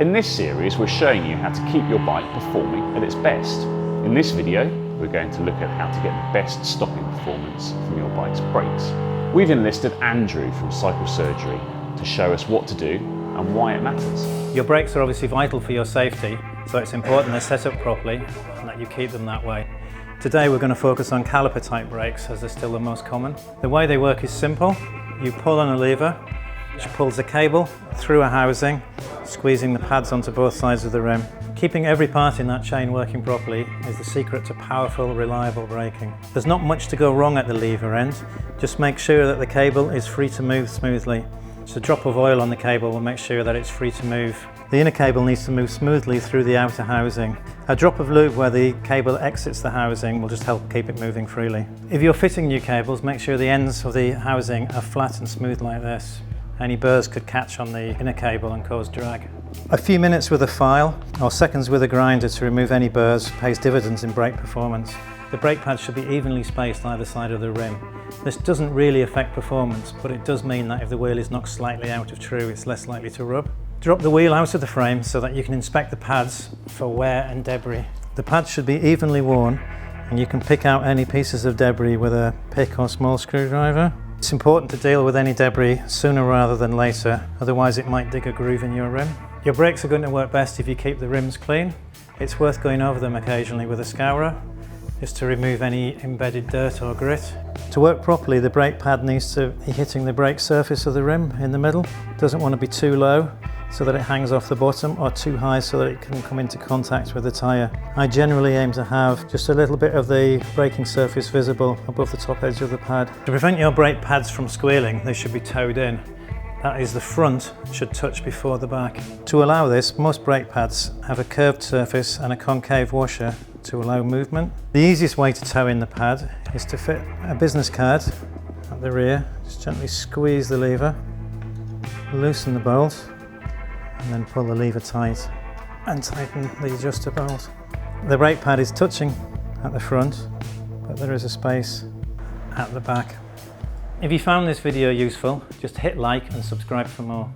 In this series, we're showing you how to keep your bike performing at its best. In this video, we're going to look at how to get the best stopping performance from your bike's brakes. We've enlisted Andrew from Cycle Surgery to show us what to do and why it matters. Your brakes are obviously vital for your safety, so it's important they're set up properly and that you keep them that way. Today we're going to focus on caliper type brakes as they're still the most common. The way they work is simple. You pull on a lever which pulls a cable through a housing, squeezing the pads onto both sides of the rim. Keeping every part in that chain working properly is the secret to powerful, reliable braking. There's not much to go wrong at the lever end, just make sure that the cable is free to move smoothly. So a drop of oil on the cable will make sure that it's free to move. The inner cable needs to move smoothly through the outer housing. A drop of lube where the cable exits the housing will just help keep it moving freely. If you're fitting new cables, make sure the ends of the housing are flat and smooth like this. Any burrs could catch on the inner cable and cause drag. A few minutes with a file or seconds with a grinder to remove any burrs pays dividends in brake performance. The brake pads should be evenly spaced either side of the rim. This doesn't really affect performance, but it does mean that if the wheel is knocked slightly out of true, it's less likely to rub. Drop the wheel out of the frame so that you can inspect the pads for wear and debris. The pads should be evenly worn and you can pick out any pieces of debris with a pick or small screwdriver. It's important to deal with any debris sooner rather than later, otherwise it might dig a groove in your rim. Your brakes are going to work best if you keep the rims clean. It's worth going over them occasionally with a scourer, just to remove any embedded dirt or grit. To work properly, the brake pad needs to be hitting the brake surface of the rim in the middle. It doesn't want to be too low so that it hangs off the bottom, or too high so that it can come into contact with the tyre. I generally aim to have just a little bit of the braking surface visible above the top edge of the pad. To prevent your brake pads from squealing, they should be towed in. That is, the front should touch before the back. To allow this, most brake pads have a curved surface and a concave washer to allow movement. The easiest way to tow in the pad is to fit a business card at the rear. Just gently squeeze the lever, loosen the bolt, and then pull the lever tight and tighten the adjuster bolt. The brake pad is touching at the front, but there is a space at the back. If you found this video useful, just hit like and subscribe for more.